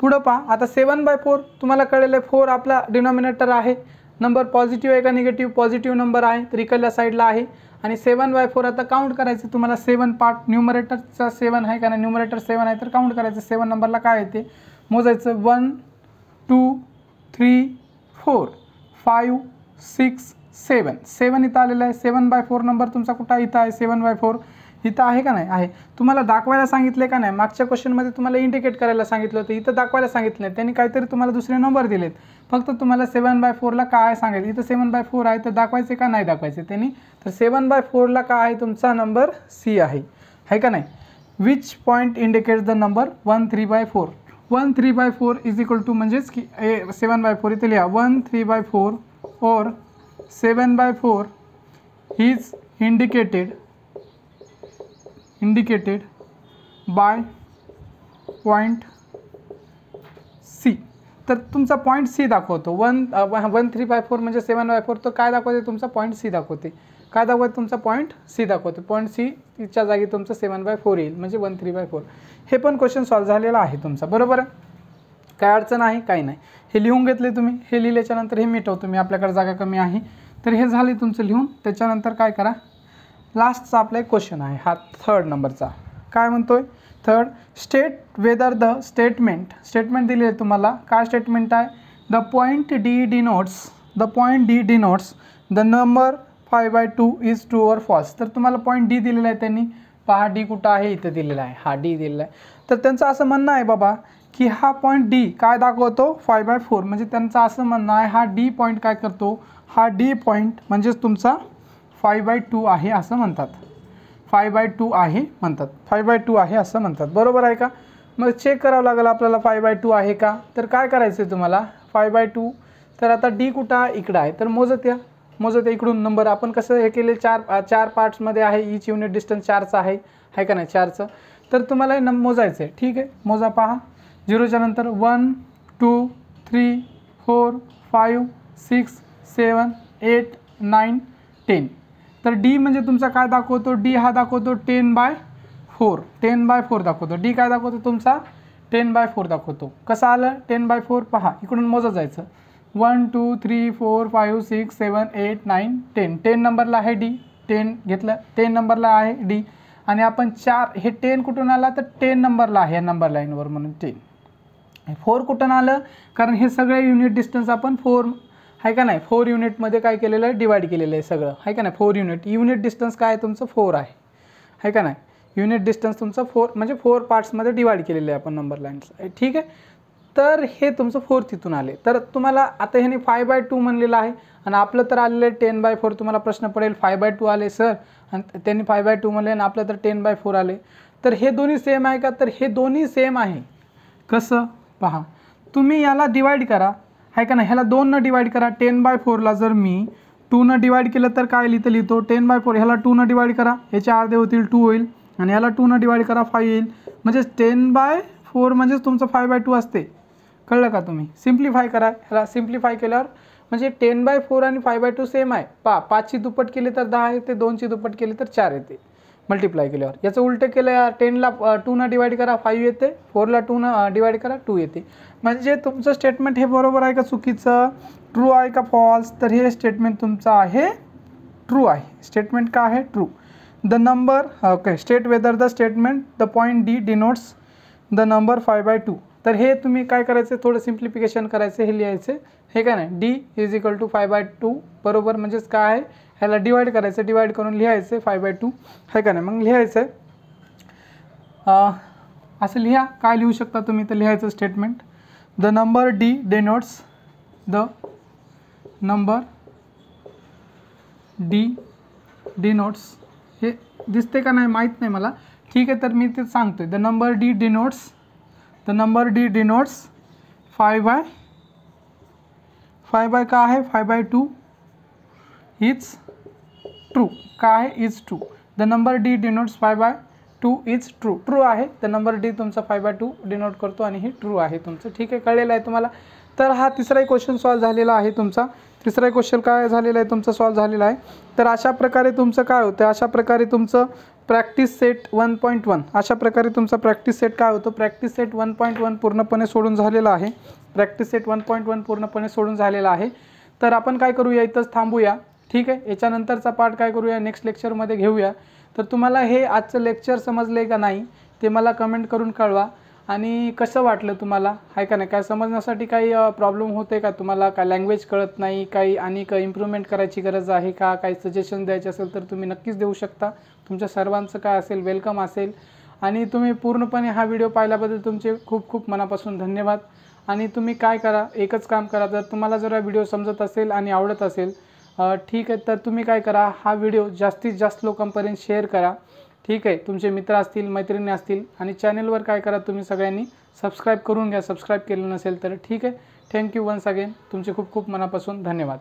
पुढं पहा, आता 7/4 तुम्हाला कळलेलं आहे. 4 आपला डिनॉमिनेटर आहे, नंबर पॉझिटिव्ह आहे का निगेटिव्ह, पॉझिटिव्ह नंबर आहे तर इकडल्या साईडला आहे. आणि 7/4 आता काउंट करायचं तुम्हाला. 7 पार्ट, न्यूमरेटरचा 7 आहे का नाही, न्यूमरेटर 7 आहे तर काउंट करायचं. 7 नंबरला काय येते मोजायचं, 1 2 3 4 5 6 7. 7 इथं आलेलं आहे. 7/4 नंबर तुमचा कुठं आहे, इथं आहे 7/4. इथं आहे का नाही, आहे. तुम्हाला दाखवायला सांगितले का नाही, मागच्या क्वेश्चनमध्ये तुम्हाला इंडिकेट करायला सांगितलं होतं, इथं दाखवायला सांगितलं नाही. त्यांनी काहीतरी तुम्हाला दुसरे नंबर दिलेत, फक्त तुम्हाला 7/4ला काय सांगायचं. इथं 7/4 आहे तर दाखवायचे का नाही दाखवायचे त्यांनी. तर 7/4ला काय आहे तुमचा नंबर सी आहे का नाही. Which point indicates the number 1 3/4. 1 3/4 is equal to म्हणजेच की 7/4 इथे लिहा. 1 3/4 और 7/4 is indicated by point C. तर तुमचा पॉईंट सी दाखवतो. 1 3/4 म्हणजे 7/4 तो काय दाखवते तुमचा पॉईंट सी दाखवते. काय दाखवते तुमचा पॉईंट सी दाखवते. पॉईंट सीच्या जागी तुमचं 7/4 येईल म्हणजे 1 3/4. हे पण क्वेश्चन सॉल्व्ह झालेला आहे तुमचा, बरोबर आहे. काय अडचण आहे, काही नाही. हे लिहून घेतले तुम्ही. हे लिहिल्याच्यानंतर हे मिटवतो मी, आपल्याकडे जागा कमी आहे. तर हे झाले तुमचं लिहून. त्याच्यानंतर काय करा, लास्टचा आपला एक क्वेश्चन आहे हा 3rd नंबरचा. काय म्हणतोय 3rd, state whether the statement दिली आहे तुम्हाला. काय स्टेटमेंट आहे, the point D denotes the number 5/2 is true और फॉल्स. तर तुम्हाला पॉईंट डी दिलेला आहे त्यांनी. पहा डी कुठं आहे, इथं दिलेला आहे, हा डी दिलेला आहे. तर त्यांचं असं म्हणणं आहे बाबा की हा पॉईंट डी काय दाखवतो 5/4. म्हणजे त्यांचं असं म्हणणं आहे हा डी पॉईंट काय करतो, हा डी पॉईंट म्हणजेच तुमचा 5/2 आहे असं म्हणतात. 5/2 आहे म्हणतात, 5/2 आहे असं म्हणतात, बरोबर आहे का. मग चेक करावं लागेल आपल्याला 5/2 आहे का. तर काय करायचं आहे तुम्हाला 5/2. तर आता डी कुठं आहे, इकडं आहे. तर मोजत या इकडून नंबर. आपण कसं हे केले, चार पार्ट्समध्ये आहे. इच युनिट डिस्टन्स 4चं आहे का नाही 4चं. तर तुम्हाला हे मोजायचं आहे. ठीक आहे, मोजा. पहा 0च्या नंतर 1 2 3 4 5 6 7 8 9 10. तर डी म्हणजे तुमचा काय दाखवतो, डी हा दाखवतो 10/4 दाखवतो. डी काय दाखवतो तुमचा 10/4 दाखवतो. कसं आलं 10/4? पहा इकडून मोजत जायचं. 1 2 3 4 5 6 7 8 9 10. 10 नंबरला आहे डी, 10 घेतलं. 10 नंबरला आहे डी आणि आपण 4, हे 10 कुठून आला तर 10 नंबरला आहे या नंबर लाईनवर, म्हणून 10. 4 कुठून आलं? कारण हे सगळे युनिट डिस्टन्स आपण 4 आहे का नाही, 4 युनिटमध्ये काय केलेलं आहे, डिवाइड केलेलं आहे सगळं, आहे का नाही. 4 युनिट डिस्टन्स काय आहे तुमचं 4 आहे का नाही. युनिट डिस्टन्स तुमचं 4 म्हणजे 4 पार्ट्समध्ये डिवाइड केलेलं आहे आपण नंबर लाईन्स, ठीक आहे. तर हे तुमचं 4 तिथून आले. तर तुम्हाला आता ह्याने 5/2 म्हणलेलं आहे आणि आपलं तर आलेलं आहे 10/4. तुम्हाला प्रश्न पडेल 5/2 आले सर, आणि त्यांनी 5/2 म्हणले आणि आपलं तर 10/4 आले. तर हे दोन्ही सेम आहे का? तर हे दोन्ही सेम आहे. कसं? पहा, तुम्ही याला डिवाइड करा, आहे का नाही. ह्याला 2 न डिवाइड करा. 10/4ला जर मी 2 न डिवाइड केलं तर काय लिहितो 10/4. ह्याला 2 न डिवाइड करा, याचे अर्धे होतील 2 होईल, आणि ह्याला 2 न डिवाइड करा 5 येईल. म्हणजे 10/4 म्हणजेच तुमचं 5/2 असते. कळलं का तुम्ही? सिम्प्लिफाय करा. ह्याला सिम्प्लिफाय केल्यावर म्हणजे 10/4 आणि 5/2 सेम आहे. 5ची दुप्पट केली तर 10 येते, 2ची दुप्पट केली तर 4 येते मल्टिप्लाय केल्यावर. याचं उलटं केलं, 10ला 2 न डिवाइड करा 5 येते, 4ला 2 न डिवाइड करा 2 येते. म्हणजे तुमचं स्टेटमेंट हे बरोबर आहे का चुकीचं, ट्रू आहे का फॉल्स? तर हे स्टेटमेंट तुमचं आहे ट्रू आहे. स्टेटमेंट का आहे? True. The number, okay, state whether the statement the point D denotes the number 5/2. तर हे तुम्ही काय करायचं, थोडं सिम्प्लिफिकेशन करायचं, हे लिहायचं, हे का नाही. डी इज इक्वल टू 5/2 बरोबर, म्हणजेच काय आहे, ह्याला डिवाइड करायचं, डिवाइड करून लिहायचं 5/2, आहे का नाही. मग लिहायचं असं लिहा. काय लिहू शकता तुम्ही तर लिहायचं statement, the number D denotes the number D denotes, हे दिसते का नाही माहीत नाही मला, ठीक आहे. तर मी ते सांगतोय, द नंबर डी डिनोट्स 5/5 का आहे 5/2 इज ट्रू. का आहे? Is true. The number D denotes 5/2 is true. True आहे. द नंबर डी तुमचा 5/2 डिनोट करतो आणि हे ट्रू आहे तुमचं, ठीक आहे. कळलेलं आहे तुम्हाला. तर हा तिसराही क्वेश्चन सॉल्व झालेला आहे तुमचा. तिसरा क्वेश्चन काय झालेला आहे तुमचा, सॉल्व झालेला आहे. तर अशा प्रकारे तुमचं काय होतं, अशा प्रकारे तुमचं प्रॅक्टिस सेट 1.1, अशा प्रकारे तुमचा प्रॅक्टिस सेट काय होतो, प्रॅक्टिस सेट 1.1 पूर्णपणे सोडून झालेला आहे. प्रॅक्टिस सेट 1.1 पूर्णपणे सोडून झालेला आहे. तर आपण काय करूया, इथंच थांबूया, ठीक आहे. याच्यानंतरचा पार्ट काय करूया, नेक्स्ट लेक्चरमध्ये घेऊया. तर तुम्हाला हे आजचं लेक्चर समजलं आहे का नाही ते मला कमेंट करून कळवा. आणि कसं वाटलं तुम्हाला, आहे का नाही. काय समजण्यासाठी काही प्रॉब्लेम होते का तुम्हाला, काय लँग्वेज कळत नाही, काही आणि काही इम्प्रूव्हमेंट करायची गरज आहे का, काही सजेशन द्यायचे असेल तर तुम्ही नक्कीच देऊ शकता. तुमच्या सर्वांचं काय असेल वेलकम असेल. आणि तुम्ही पूर्णपणे हा व्हिडिओ पाहिल्याबद्दल तुमचे खूप खूप मनापासून धन्यवाद. आणि तुम्ही काय करा, एकच काम करा, जर तुम्हाला जर हा व्हिडिओ समजत असेल आणि आवडत असेल, ठीक आहे, तर तुम्ही काय करा, हा व्हिडिओ जास्तीत जास्त लोकांपर्यंत शेअर करा, ठीक आहे. तुमचे मित्र असतील, मैत्रिणी असतील, आणि चॅनलवर काय करा, तुम्ही सगळ्यांनी सबस्क्राईब करून घ्या, सबस्क्राईब केलं नसेल तर, ठीक आहे. Thank you once again. तुमचे खूप खूप मनापासून धन्यवाद.